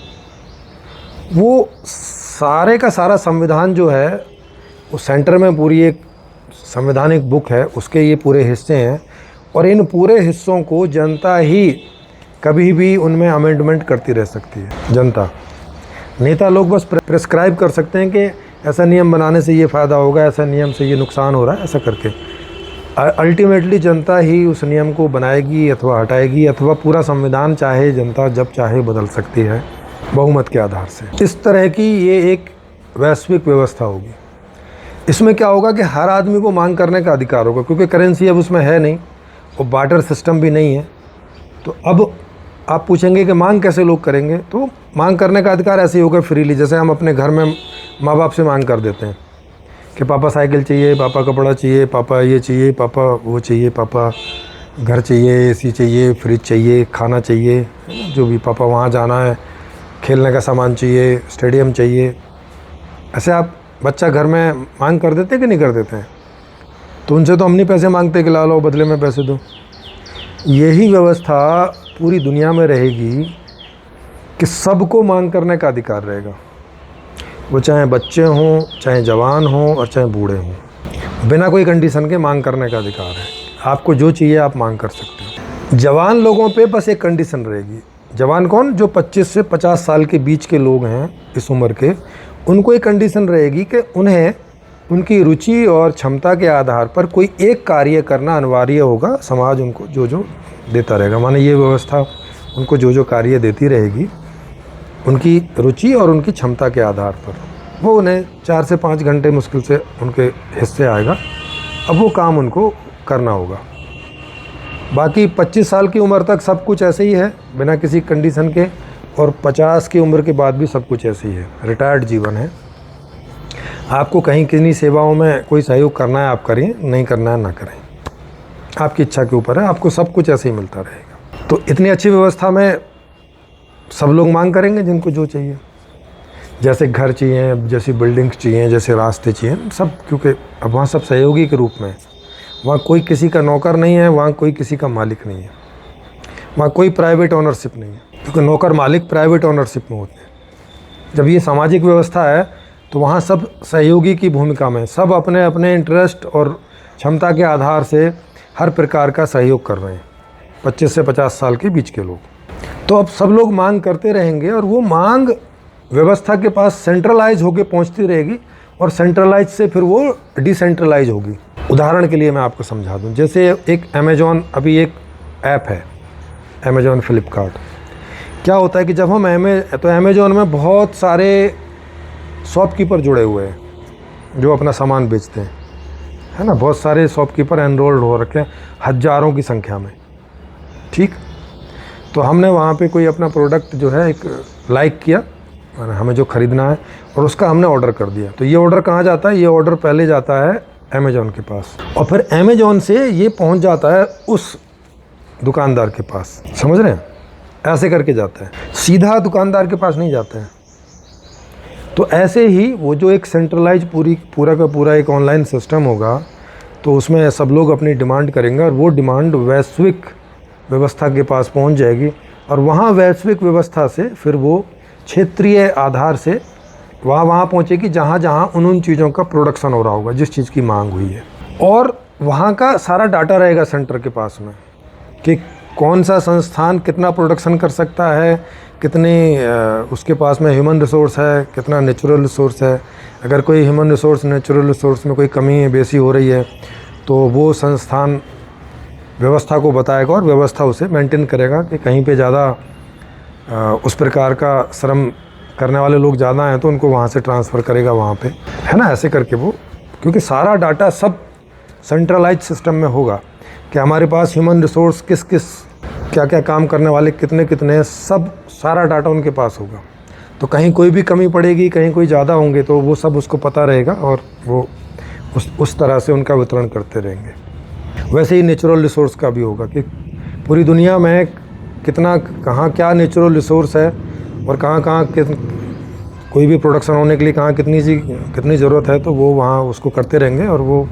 वो सारे का सारा संविधान जो है वो सेंटर में पूरी एक संवैधानिक बुक है, उसके ये पूरे हिस्से हैं, और इन पूरे हिस्सों को जनता ही कभी भी उनमें अमेंडमेंट करती रह सकती है। जनता, नेता लोग बस प्रेस्क्राइब कर सकते हैं कि ऐसा नियम बनाने से ये फ़ायदा होगा, ऐसा नियम से ये नुकसान हो रहा है, ऐसा करके। अल्टीमेटली जनता ही उस नियम को बनाएगी अथवा हटाएगी, अथवा पूरा संविधान चाहे जनता जब चाहे बदल सकती है बहुमत के आधार से। इस तरह की ये एक वैश्विक व्यवस्था होगी। इसमें क्या होगा कि हर आदमी को मांग करने का अधिकार होगा, क्योंकि करेंसी अब उसमें है नहीं और बार्टर सिस्टम भी नहीं है। तो अब आप पूछेंगे कि मांग कैसे लोग करेंगे, तो मांग करने का अधिकार ऐसे ही होगा फ्रीली, जैसे हम अपने घर में माँ बाप से मांग कर देते हैं कि पापा साइकिल चाहिए, पापा कपड़ा चाहिए, पापा ये चाहिए, पापा वो चाहिए, पापा घर चाहिए, एसी चाहिए, फ्रिज चाहिए, खाना चाहिए, जो भी, पापा वहाँ जाना है, खेलने का सामान चाहिए, स्टेडियम चाहिए। ऐसे आप बच्चा घर में मांग कर देते कि नहीं कर देते हैं? तो उनसे तो हम नहीं पैसे मांगते कि ला लो बदले में पैसे दो। यही व्यवस्था पूरी दुनिया में रहेगी कि सबको मांग करने का अधिकार रहेगा, वो चाहे बच्चे हों, चाहे जवान हों और चाहे बूढ़े हों, बिना कोई कंडीशन के मांग करने का अधिकार है। आपको जो चाहिए आप मांग कर सकते हैं। जवान लोगों पे बस एक कंडीशन रहेगी। जवान कौन? जो 25 से 50 साल के बीच के लोग हैं इस उम्र के, उनको एक कंडीशन रहेगी कि उन्हें उनकी रुचि और क्षमता के आधार पर कोई एक कार्य करना अनिवार्य होगा। समाज उनको जो जो देता रहेगा, माने ये व्यवस्था उनको जो जो कार्य देती रहेगी उनकी रुचि और उनकी क्षमता के आधार पर, वो उन्हें 4 से 5 घंटे मुश्किल से उनके हिस्से आएगा, अब वो काम उनको करना होगा। बाकी 25 साल की उम्र तक सब कुछ ऐसे ही है बिना किसी कंडीशन के, और 50 की उम्र के बाद भी सब कुछ ऐसे ही है, रिटायर्ड जीवन है। आपको कहीं किन्हीं सेवाओं में कोई सहयोग करना है आप करिए, नहीं करना है ना करें, आपकी इच्छा के ऊपर है, आपको सब कुछ ऐसे ही मिलता रहेगा। तो इतनी अच्छी व्यवस्था में सब लोग मांग करेंगे जिनको जो चाहिए, जैसे घर चाहिए, जैसी बिल्डिंग्स चाहिए, जैसे रास्ते चाहिए, सब, क्योंकि अब वहाँ सब सहयोगी के रूप में, वहाँ कोई किसी का नौकर नहीं है, वहाँ कोई किसी का मालिक नहीं है, वहाँ कोई प्राइवेट ओनरशिप नहीं है, क्योंकि नौकर मालिक प्राइवेट ओनरशिप में होते हैं। जब ये सामाजिक व्यवस्था है तो वहाँ सब सहयोगी की भूमिका में, सब अपने अपने इंटरेस्ट और क्षमता के आधार से हर प्रकार का सहयोग कर रहे हैं, 25 से 50 साल के बीच के लोग। तो अब सब लोग मांग करते रहेंगे और वो मांग व्यवस्था के पास सेंट्रलाइज होकर पहुंचती रहेगी, और सेंट्रलाइज से फिर वो डिसेंट्रलाइज होगी। उदाहरण के लिए मैं आपको समझा दूं, जैसे एक अमेजॉन, अभी एक ऐप है अमेजॉन फ्लिपकार्ट। क्या होता है कि जब हम अमेजॉन में बहुत सारे शॉपकीपर जुड़े हुए हैं जो अपना सामान बेचते हैं, है ना, बहुत सारे शॉपकीपर एनरोल्ड हो रखे हैं हज़ारों की संख्या में, ठीक। तो हमने वहाँ पे कोई अपना प्रोडक्ट जो है एक लाइक किया, हमें जो ख़रीदना है, और उसका हमने ऑर्डर कर दिया। तो ये ऑर्डर कहाँ जाता है? ये ऑर्डर पहले जाता है अमेजॉन के पास, और फिर अमेजॉन से ये पहुँच जाता है उस दुकानदार के पास, समझ रहे हैं? ऐसे करके जाता है, सीधा दुकानदार के पास नहीं जाता है। तो ऐसे ही वो जो एक सेंट्रलाइज पूरा का पूरा एक ऑनलाइन सिस्टम होगा, तो उसमें सब लोग अपनी डिमांड करेंगे, और वो डिमांड वैश्विक व्यवस्था के पास पहुंच जाएगी और वहाँ वैश्विक व्यवस्था से फिर वो क्षेत्रीय आधार से वहाँ पहुँचेगी जहाँ जहाँ उन चीज़ों का प्रोडक्शन हो रहा होगा, जिस चीज़ की मांग हुई है। और वहाँ का सारा डाटा रहेगा सेंटर के पास में कि कौन सा संस्थान कितना प्रोडक्शन कर सकता है, कितने उसके पास में ह्यूमन रिसोर्स है, कितना नेचुरल रिसोर्स है। अगर कोई ह्यूमन रिसोर्स नेचुरल रिसोर्स में कोई कमी बेसी हो रही है तो वो संस्थान व्यवस्था को बताएगा और व्यवस्था उसे मेंटेन करेगा कि कहीं पे ज़्यादा उस प्रकार का श्रम करने वाले लोग ज़्यादा हैं तो उनको वहाँ से ट्रांसफ़र करेगा वहाँ पे, है ना। ऐसे करके वो, क्योंकि सारा डाटा सब सेंट्रलाइज सिस्टम में होगा कि हमारे पास ह्यूमन रिसोर्स किस किस क्या क्या काम करने वाले कितने कितने, सब सारा डाटा उनके पास होगा। तो कहीं कोई भी कमी पड़ेगी, कहीं कोई ज़्यादा होंगे तो वो सब उसको पता रहेगा और वो उस तरह से उनका वितरण करते रहेंगे। वैसे ही नेचुरल रिसोर्स का भी होगा कि पूरी दुनिया में कितना कहाँ क्या नेचुरल रिसोर्स है और कहाँ कोई भी प्रोडक्शन होने के लिए कहाँ कितनी ज़रूरत है, तो वो वहाँ उसको करते रहेंगे और वो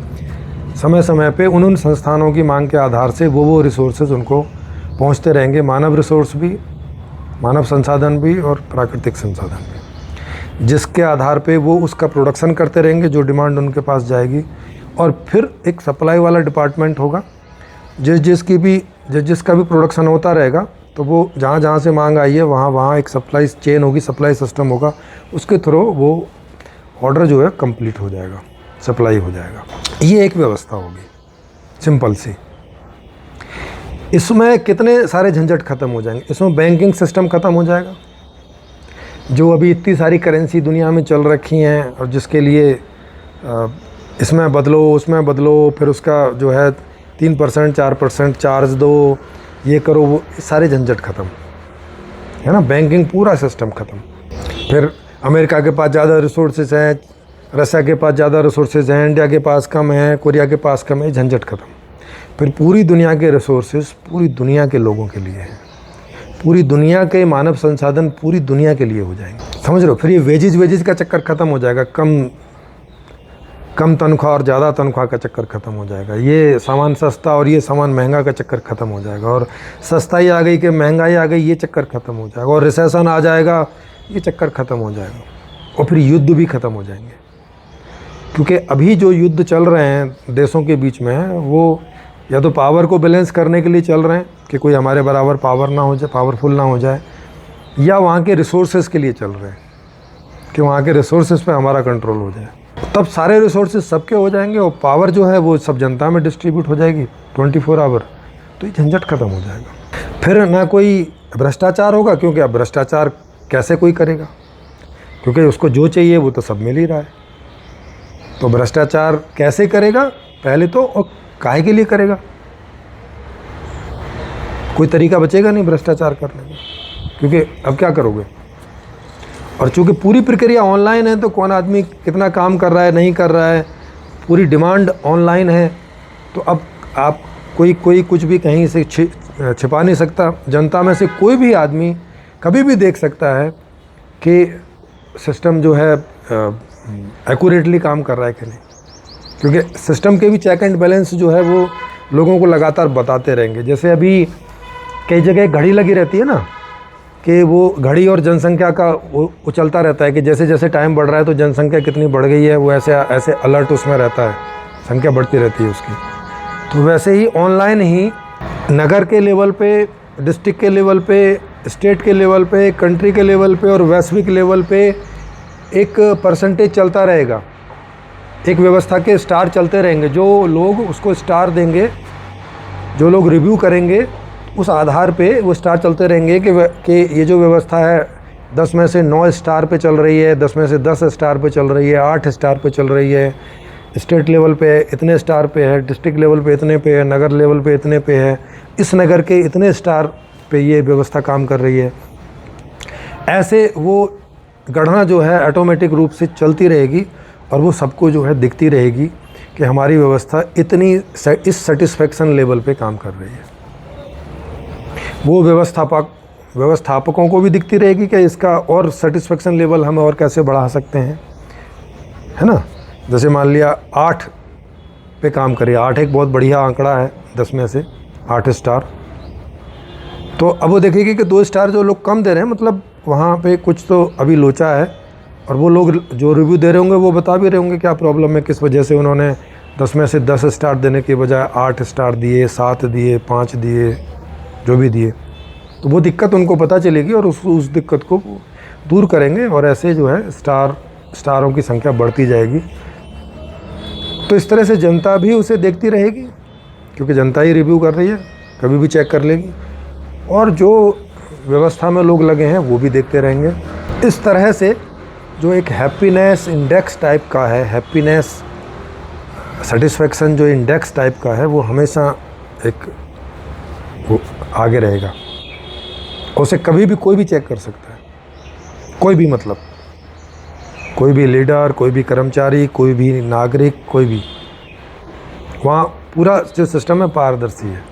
समय समय पे उन संस्थानों की मांग के आधार से वो रिसोर्सेज उनको पहुँचते रहेंगे। मानव रिसोर्स भी, मानव संसाधन भी और प्राकृतिक संसाधन भी, जिसके आधार पे वो उसका प्रोडक्शन करते रहेंगे जो डिमांड उनके पास जाएगी। और फिर एक सप्लाई वाला डिपार्टमेंट होगा जिसका भी प्रोडक्शन होता रहेगा, तो वो जहाँ जहाँ से मांग आई है वहाँ एक सप्लाई चेन होगी, सप्लाई सिस्टम होगा, उसके थ्रू वो ऑर्डर जो है कंप्लीट हो जाएगा, सप्लाई हो जाएगा। ये एक व्यवस्था होगी सिंपल सी। इसमें कितने सारे झंझट ख़त्म हो जाएंगे। इसमें बैंकिंग सिस्टम ख़त्म हो जाएगा, जो अभी इतनी सारी करेंसी दुनिया में चल रखी हैं और जिसके लिए इसमें बदलो उसमें बदलो, फिर उसका जो है 3% 4% चार्ज दो, ये करो, वो सारे झंझट ख़त्म, है ना। बैंकिंग पूरा सिस्टम ख़त्म। फिर अमेरिका के पास ज़्यादा रिसोर्सेज हैं, रसिया के पास ज़्यादा रिसोर्सेज हैं, इंडिया के पास कम है, कोरिया के पास कम है, झंझट ख़त्म। फिर पूरी दुनिया के रिसोर्सेज पूरी दुनिया के लोगों के लिए हैं, पूरी दुनिया के मानव संसाधन पूरी दुनिया के लिए हो जाएंगे, समझ लो। फिर ये वेजेज का चक्कर ख़त्म हो जाएगा, कम तनख्वाह और ज़्यादा तनख्वाह का चक्कर ख़त्म हो जाएगा। ये सामान सस्ता और ये सामान महंगा का चक्कर ख़त्म हो जाएगा। और सस्ताई आ गई कि महंगाई आ गई, ये चक्कर ख़त्म हो जाएगा। और रिसेशन आ जाएगा, ये चक्कर ख़त्म हो जाएगा। और फिर युद्ध भी ख़त्म हो जाएंगे, क्योंकि अभी जो युद्ध चल रहे हैं देशों के बीच में, वो या तो पावर को बैलेंस करने के लिए चल रहे हैं कि कोई हमारे बराबर पावरफुल ना हो जाए, या वहाँ के रिसोर्सेज के लिए चल रहे हैं कि वहाँ के रिसोर्सेज पे हमारा कंट्रोल हो जाए। तब सारे रिसोर्सेज सबके हो जाएंगे और पावर जो है वो सब जनता में डिस्ट्रीब्यूट हो जाएगी 24 आवर, तो ये झंझट ख़त्म हो जाएगा। फिर ना कोई भ्रष्टाचार होगा, क्योंकि अब भ्रष्टाचार कैसे कोई करेगा, क्योंकि उसको जो चाहिए वो तो सब मिल ही रहा है। तो भ्रष्टाचार कैसे करेगा पहले तो, और काहे के लिए करेगा? कोई तरीका बचेगा नहीं भ्रष्टाचार करने का, क्योंकि अब क्या करोगे। और चूँकि पूरी प्रक्रिया ऑनलाइन है, तो कौन आदमी कितना काम कर रहा है नहीं कर रहा है, पूरी डिमांड ऑनलाइन है, तो अब आप कोई कुछ भी कहीं से छिपा नहीं सकता। जनता में से कोई भी आदमी कभी भी देख सकता है कि सिस्टम जो है एक्यूरेटली काम कर रहा है कि नहीं, क्योंकि सिस्टम के भी चेक एंड बैलेंस जो है वो लोगों को लगातार बताते रहेंगे। जैसे अभी कई जगह घड़ी लगी रहती है ना, कि वो घड़ी और जनसंख्या का वो चलता रहता है कि जैसे जैसे टाइम बढ़ रहा है तो जनसंख्या कितनी बढ़ गई है, वो ऐसे अलर्ट उसमें रहता है, संख्या बढ़ती रहती है उसकी। तो वैसे ही ऑनलाइन ही नगर के लेवल पे, डिस्ट्रिक्ट के लेवल पे, स्टेट के लेवल पे, कंट्री के लेवल पे और वैश्विक लेवल पे एक परसेंटेज चलता रहेगा, एक व्यवस्था के स्टार चलते रहेंगे। जो लोग उसको स्टार देंगे, जो लोग रिव्यू करेंगे, उस आधार पे वो स्टार चलते रहेंगे कि ये जो व्यवस्था है 10 में से 9 स्टार पे चल रही है, 10 में से 10 स्टार पे चल रही है, 8 स्टार पे चल रही है, स्टेट लेवल पे इतने स्टार पे है, डिस्ट्रिक्ट लेवल पे इतने पे है, नगर लेवल पे इतने पे है, इस नगर के इतने स्टार पे ये व्यवस्था काम कर रही है। ऐसे वो गणना जो है ऑटोमेटिक रूप से चलती रहेगी और वो सबको जो है दिखती रहेगी कि हमारी व्यवस्था इतनी इस सेटिस्फेक्शन लेवल पे काम कर रही है। वो व्यवस्थापकों को भी दिखती रहेगी कि इसका और सेटिस्फेक्शन लेवल हम और कैसे बढ़ा सकते हैं, है ना। जैसे मान लिया 8 पे काम करिए, 8 एक बहुत बढ़िया आंकड़ा है 10 में से 8 स्टार, तो अब वो देखेगी कि 2 स्टार जो लोग कम दे रहे हैं, मतलब वहाँ पे कुछ तो अभी लोचा है, और वो लोग जो रिव्यू दे रहे होंगे वो बता भी रहे होंगे क्या प्रॉब्लम है, किस वजह से उन्होंने 10 में से 10 स्टार देने के बजाय 8 स्टार दिए, 7 दिए, 5 दिए, जो भी दिए। तो वो दिक्कत उनको पता चलेगी और उस दिक्कत को दूर करेंगे, और ऐसे जो है स्टारों की संख्या बढ़ती जाएगी। तो इस तरह से जनता भी उसे देखती रहेगी, क्योंकि जनता ही रिव्यू कर रही है, कभी भी चेक कर लेगी, और जो व्यवस्था में लोग लगे हैं वो भी देखते रहेंगे। इस तरह से जो एक हैप्पीनेस इंडेक्स टाइप का है, हैप्पीनेस सेटिस्फैक्शन जो इंडेक्स टाइप का है, वो हमेशा एक वो आगे रहेगा। उसे कभी भी कोई भी चेक कर सकता है, कोई भी, मतलब कोई भी लीडर, कोई भी कर्मचारी, कोई भी नागरिक, कोई भी। वहाँ पूरा जो सिस्टम है पारदर्शी है,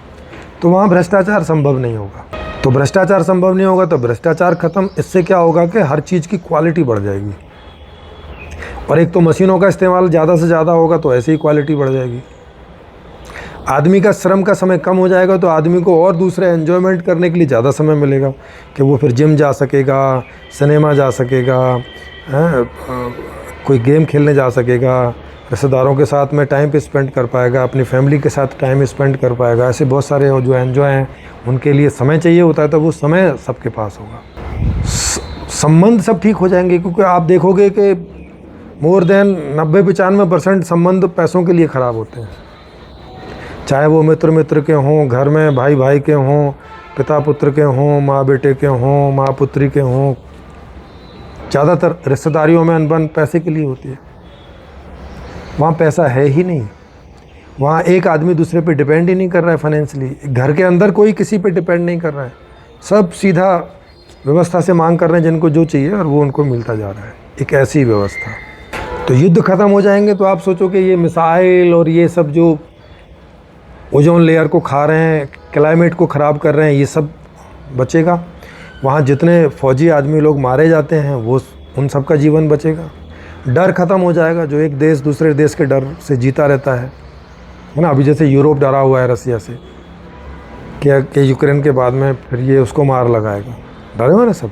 तो वहाँ भ्रष्टाचार संभव नहीं होगा। तो भ्रष्टाचार संभव नहीं होगा तो भ्रष्टाचार ख़त्म। इससे क्या होगा कि हर चीज़ की क्वालिटी बढ़ जाएगी, और एक तो मशीनों का इस्तेमाल ज़्यादा से ज़्यादा होगा तो ऐसे ही क्वालिटी बढ़ जाएगी। आदमी का श्रम का समय कम हो जाएगा तो आदमी को और दूसरे एन्जॉयमेंट करने के लिए ज़्यादा समय मिलेगा, कि वो फिर जिम जा सकेगा, सिनेमा जा सकेगा, कोई गेम खेलने जा सकेगा, रिश्तेदारों के साथ में टाइम स्पेंड कर पाएगा, अपनी फैमिली के साथ टाइम स्पेंड कर पाएगा। ऐसे बहुत सारे जो एन्जॉय हैं उनके लिए समय चाहिए होता है, तो वो समय सबके पास होगा। संबंध सब ठीक हो जाएंगे, क्योंकि आप देखोगे कि मोर देन 90-95% संबंध पैसों के लिए ख़राब होते हैं। चाहे वो मित्र के हों, घर में भाई भाई के हों, पिता पुत्र के हों, माँ बेटे के हों, माँ पुत्री के हों, ज़्यादातर रिश्तेदारियों में अनबन पैसे के लिए होती है। वहाँ पैसा है ही नहीं, वहाँ एक आदमी दूसरे पे डिपेंड ही नहीं कर रहा है फाइनेंशियली। घर के अंदर कोई किसी पे डिपेंड नहीं कर रहा है, सब सीधा व्यवस्था से मांग कर रहे हैं जिनको जो चाहिए, और वो उनको मिलता जा रहा है। एक ऐसी व्यवस्था। तो युद्ध ख़त्म हो जाएंगे तो आप सोचो कि ये मिसाइल और ये सब जो ओजोन लेयर को खा रहे हैं, क्लाइमेट को ख़राब कर रहे हैं, ये सब बचेगा। वहाँ जितने फौजी आदमी लोग मारे जाते हैं वो उन सब का जीवन बचेगा। डर ख़त्म हो जाएगा, जो एक देश दूसरे देश के डर से जीता रहता है ना। अभी जैसे यूरोप डरा हुआ है रसिया से कि यूक्रेन के बाद में फिर ये उसको मार लगाएगा, डरे हुए ना सब,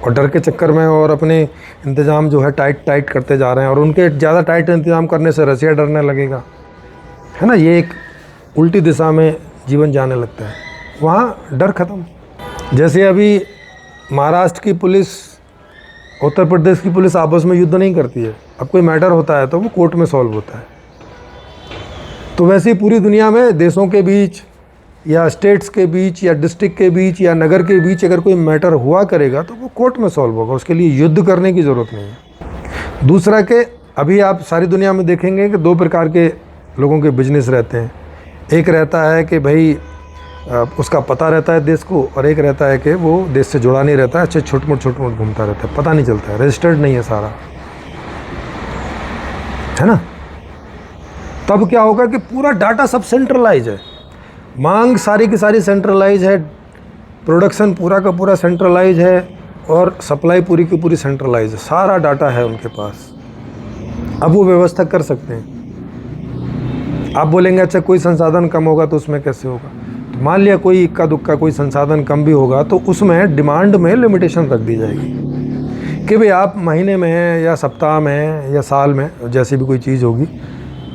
और डर के चक्कर में और अपने इंतज़ाम जो है टाइट करते जा रहे हैं, और उनके ज़्यादा टाइट इंतज़ाम करने से रसिया डरने लगेगा, है ना। ये एक उल्टी दिशा में जीवन जाने लगता है। वहाँ डर ख़त्म। जैसे अभी महाराष्ट्र की पुलिस, उत्तर प्रदेश की पुलिस आपस में युद्ध नहीं करती है, अब कोई मैटर होता है तो वो कोर्ट में सॉल्व होता है। तो वैसे ही पूरी दुनिया में देशों के बीच या स्टेट्स के बीच या डिस्ट्रिक्ट के बीच या नगर के बीच अगर कोई मैटर हुआ करेगा तो वो कोर्ट में सॉल्व होगा, उसके लिए युद्ध करने की ज़रूरत नहीं है। दूसरा कि अभी आप सारी दुनिया में देखेंगे कि 2 प्रकार के लोगों के बिजनेस रहते हैं। एक रहता है कि भाई उसका पता रहता है देश को, और एक रहता है कि वो देश से जुड़ा नहीं रहता है, अच्छे छोट मोट घूमता रहता है, पता नहीं चलता है, रजिस्टर्ड नहीं है सारा, है ना। तब क्या होगा कि पूरा डाटा सब सेंट्रलाइज है, मांग सारी की सारी सेंट्रलाइज है, प्रोडक्शन पूरा का पूरा सेंट्रलाइज है, और सप्लाई पूरी की पूरी सेंट्रलाइज है, सारा डाटा है उनके पास। अब वो व्यवस्था कर सकते हैं। आप बोलेंगे अच्छा कोई संसाधन कम होगा तो उसमें कैसे होगा। तो मान लिया कोई इक्का दुक्का कोई संसाधन कम भी होगा तो उसमें डिमांड में लिमिटेशन रख दी जाएगी कि भाई आप महीने में या सप्ताह में या साल में जैसी भी कोई चीज़ होगी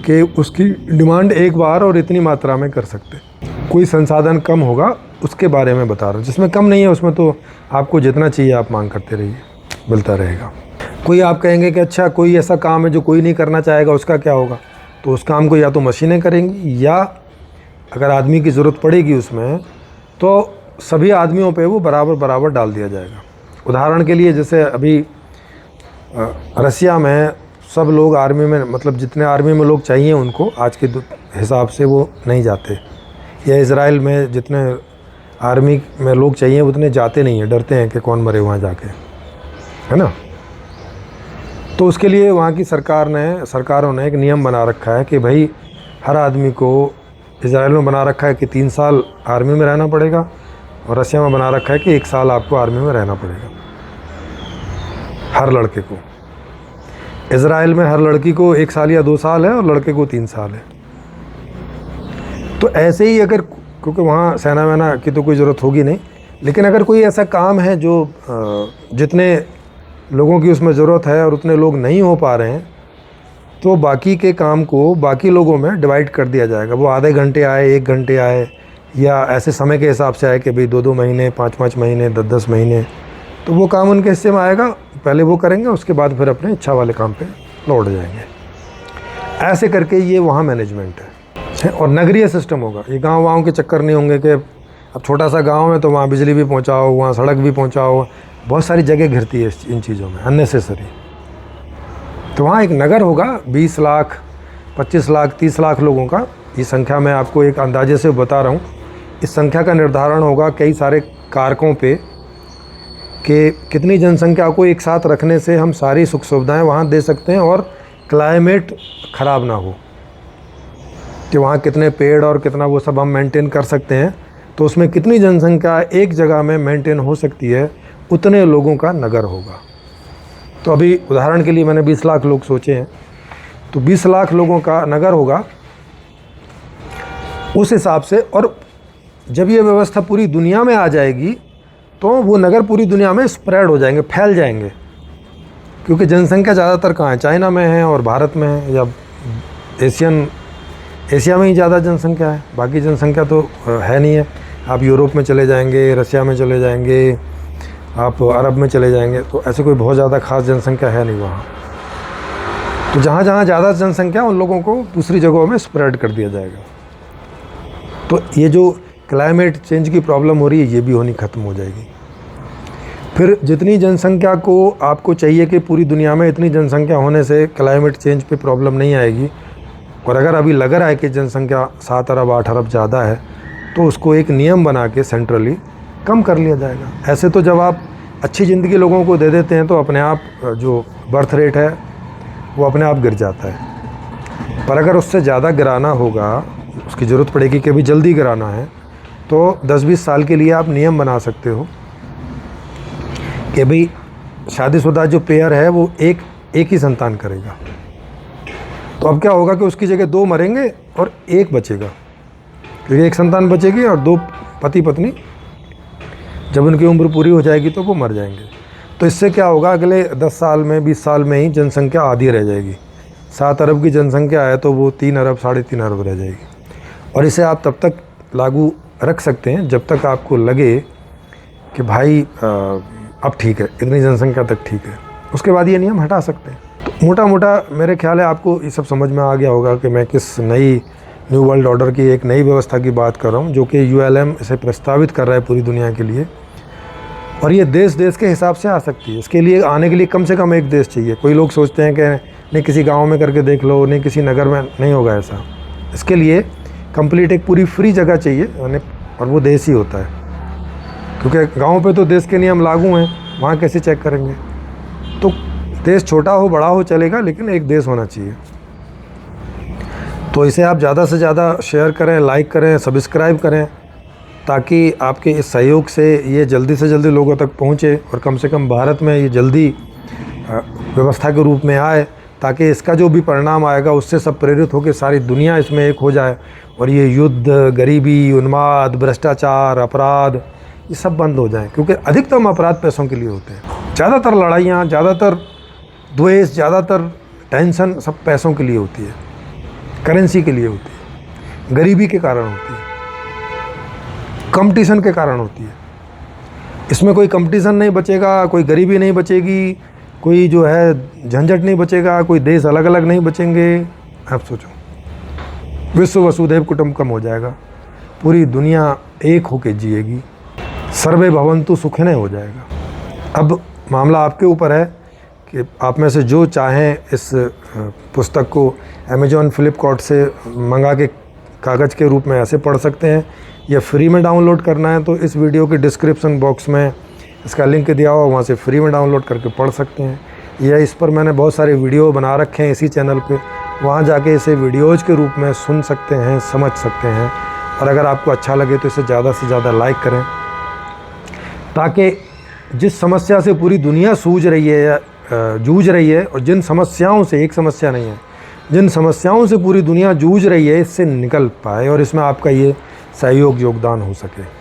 कि उसकी डिमांड एक बार और इतनी मात्रा में कर सकते। कोई संसाधन कम होगा उसके बारे में बता रहा हूँ, जिसमें कम नहीं है उसमें तो आपको जितना चाहिए आप मांग करते रहिए, मिलता रहेगा। कोई आप कहेंगे कि अच्छा कोई ऐसा काम है जो कोई नहीं करना चाहेगा, उसका क्या होगा। तो उस काम को या तो मशीनें करेंगी, या अगर आदमी की ज़रूरत पड़ेगी उसमें तो सभी आदमियों पे वो बराबर डाल दिया जाएगा। उदाहरण के लिए जैसे अभी रसिया में सब लोग आर्मी में, मतलब जितने आर्मी में लोग चाहिए उनको आज के हिसाब से वो नहीं जाते, या इज़राइल में जितने आर्मी में लोग चाहिए उतने जाते नहीं हैं, डरते हैं कि कौन मरे वहाँ जाके, है ना। तो उसके लिए वहाँ की सरकारों ने एक नियम बना रखा है कि भाई हर आदमी को, इजराइल में बना रखा है कि 3 साल आर्मी में रहना पड़ेगा, और रसिया में बना रखा है कि 1 साल आपको आर्मी में रहना पड़ेगा हर लड़के को। इजराइल में हर लड़की को 1 साल या 2 साल है और लड़के को 3 साल है। तो ऐसे ही अगर क्योंकि वहाँ सेना वैना की तो कोई ज़रूरत होगी नहीं। लेकिन अगर कोई ऐसा काम है जो जितने लोगों की उसमें ज़रूरत है और उतने लोग नहीं हो पा रहे हैं, तो बाकी के काम को बाकी लोगों में डिवाइड कर दिया जाएगा। वो आधे घंटे आए, 1 घंटे आए, या ऐसे समय के हिसाब से आए कि भाई 2-2 महीने, 5-5 महीने, 10-10 महीने, तो वो काम उनके हिस्से में आएगा, पहले वो करेंगे, उसके बाद फिर अपने इच्छा वाले काम पे लौट जाएंगे। ऐसे करके ये वहाँ मैनेजमेंट है। और नगरीय सिस्टम होगा, ये गाँव के चक्कर नहीं होंगे कि अब छोटा सा गाँव है तो वहाँ बिजली भी पहुँचाओ, वहाँ सड़क भी पहुँचाओ, बहुत सारी जगह घिरती है इन चीज़ों में अननेसेसरी। तो वहाँ एक नगर होगा 20 लाख, 25 लाख, 30 लाख लोगों का। ये संख्या मैं आपको एक अंदाजे से बता रहा हूँ। इस संख्या का निर्धारण होगा कई सारे कारकों पे कि कितनी जनसंख्या को एक साथ रखने से हम सारी सुख सुविधाएं वहाँ दे सकते हैं और क्लाइमेट ख़राब ना हो, कि वहाँ कितने पेड़ और कितना वो सब हम मेंटेन कर सकते हैं। तो उसमें कितनी जनसंख्या एक जगह में मेंटेन हो सकती है, उतने लोगों का नगर होगा। तो अभी उदाहरण के लिए मैंने 20 लाख लोग सोचे हैं, तो 20 लाख लोगों का नगर होगा उस हिसाब से। और जब ये व्यवस्था पूरी दुनिया में आ जाएगी तो वो नगर पूरी दुनिया में स्प्रेड हो जाएंगे, फैल जाएंगे, क्योंकि जनसंख्या ज़्यादातर कहाँ है, चाइना में है और भारत में है, या एशिया में ही ज़्यादा जनसंख्या है, बाकी जनसंख्या तो है नहीं है। आप यूरोप में चले जाएंगे, रशिया में चले जाएंगे, आप अरब में चले जाएंगे, तो ऐसे कोई बहुत ज़्यादा खास जनसंख्या है नहीं वहाँ। तो जहाँ जहाँ ज़्यादा जनसंख्या उन लोगों को दूसरी जगहों में स्प्रेड कर दिया जाएगा। तो ये जो क्लाइमेट चेंज की प्रॉब्लम हो रही है, ये भी होनी ख़त्म हो जाएगी। फिर जितनी जनसंख्या को आपको चाहिए कि पूरी दुनिया में इतनी जनसंख्या होने से क्लाइमेट चेंज पे प्रॉब्लम नहीं आएगी, और अगर अभी लग रहा है कि जनसंख्या 7 अरब 8 अरब ज़्यादा है, तो उसको एक नियम बना के सेंट्रली कम कर लिया जाएगा। ऐसे तो जब आप अच्छी ज़िंदगी लोगों को दे देते हैं तो अपने आप जो बर्थ रेट है वो अपने आप गिर जाता है। पर अगर उससे ज़्यादा गिराना होगा, उसकी ज़रूरत पड़ेगी कि अभी जल्दी गिराना है, तो 10-20 साल के लिए आप नियम बना सकते हो कि भाई शादीशुदा जो पेयर है वो एक ही संतान करेगा। तो अब क्या होगा कि उसकी जगह 2 मरेंगे और 1 बचेगा, क्योंकि 1 संतान बचेगी और 2 पति पत्नी जब उनकी उम्र पूरी हो जाएगी तो वो मर जाएंगे। तो इससे क्या होगा, अगले 10 साल में 20 साल में ही जनसंख्या आधी रह जाएगी। 7 अरब की जनसंख्या है तो वो 3 अरब 3.5 अरब रह जाएगी। और इसे आप तब तक लागू रख सकते हैं जब तक आपको लगे कि भाई अब ठीक है, इतनी जनसंख्या तक ठीक है, उसके बाद ये नियम हटा सकते हैं। तो मोटा मोटा मेरे ख्याल है आपको ये सब समझ में आ गया होगा कि मैं किस न्यू वर्ल्ड ऑर्डर की एक नई व्यवस्था की बात कर रहा हूँ, जो कि ULM इसे प्रस्तावित कर रहा है पूरी दुनिया के लिए। और ये देश देश के हिसाब से आ सकती है। इसके लिए आने के लिए कम से कम एक देश चाहिए। कोई लोग सोचते हैं कि नहीं किसी गांव में करके देख लो, नहीं किसी नगर में, नहीं होगा ऐसा। इसके लिए कंप्लीट एक पूरी फ्री जगह चाहिए, और वो देश ही होता है, क्योंकि गाँव पे तो देश के नियम लागू हैं, वहाँ कैसे चेक करेंगे। तो देश छोटा हो बड़ा हो चलेगा, लेकिन एक देश होना चाहिए। तो इसे आप ज़्यादा से ज़्यादा शेयर करें, लाइक करें, सब्सक्राइब करें, ताकि आपके इस सहयोग से ये जल्दी से जल्दी लोगों तक पहुँचे और कम से कम भारत में ये जल्दी व्यवस्था के रूप में आए, ताकि इसका जो भी परिणाम आएगा उससे सब प्रेरित होकर सारी दुनिया इसमें एक हो जाए और ये युद्ध, गरीबी, उन्माद, भ्रष्टाचार, अपराध, ये सब बंद हो जाए। क्योंकि अधिकतम अपराध पैसों के लिए होते हैं। ज़्यादातर लड़ाइयाँ, ज़्यादातर द्वेष, ज़्यादातर टेंशन सब पैसों के लिए होती है, करेंसी के लिए होती है, गरीबी के कारण होती है, कंपटीशन के कारण होती है। इसमें कोई कंपटीशन नहीं बचेगा, कोई गरीबी नहीं बचेगी, कोई जो है झंझट नहीं बचेगा, कोई देश अलग अलग नहीं बचेंगे। आप सोचो, विश्व वसुधैव कुटुंबकम हो जाएगा, पूरी दुनिया एक होके जिएगी, सर्वे भवन्तु सुखिनः हो जाएगा। अब मामला आपके ऊपर है कि आप में से जो चाहें इस पुस्तक को अमेज़ॉन, फ्लिपकार्ट से मंगा के कागज़ के रूप में ऐसे पढ़ सकते हैं, या फ्री में डाउनलोड करना है तो इस वीडियो के डिस्क्रिप्शन बॉक्स में इसका लिंक दिया हुआ, वहाँ से फ्री में डाउनलोड करके पढ़ सकते हैं। या इस पर मैंने बहुत सारे वीडियो बना रखे हैं इसी चैनल पे, वहाँ जाके इसे वीडियोज़ के रूप में सुन सकते हैं, समझ सकते हैं। और अगर आपको अच्छा लगे तो इसे ज़्यादा से ज़्यादा लाइक करें, ताकि जिस समस्या से पूरी दुनिया जूझ रही है, और जिन समस्याओं से, एक समस्या नहीं है, जिन समस्याओं से पूरी दुनिया जूझ रही है, इससे निकल पाए। और इसमें आपका ये सहयोग योगदान हो सके।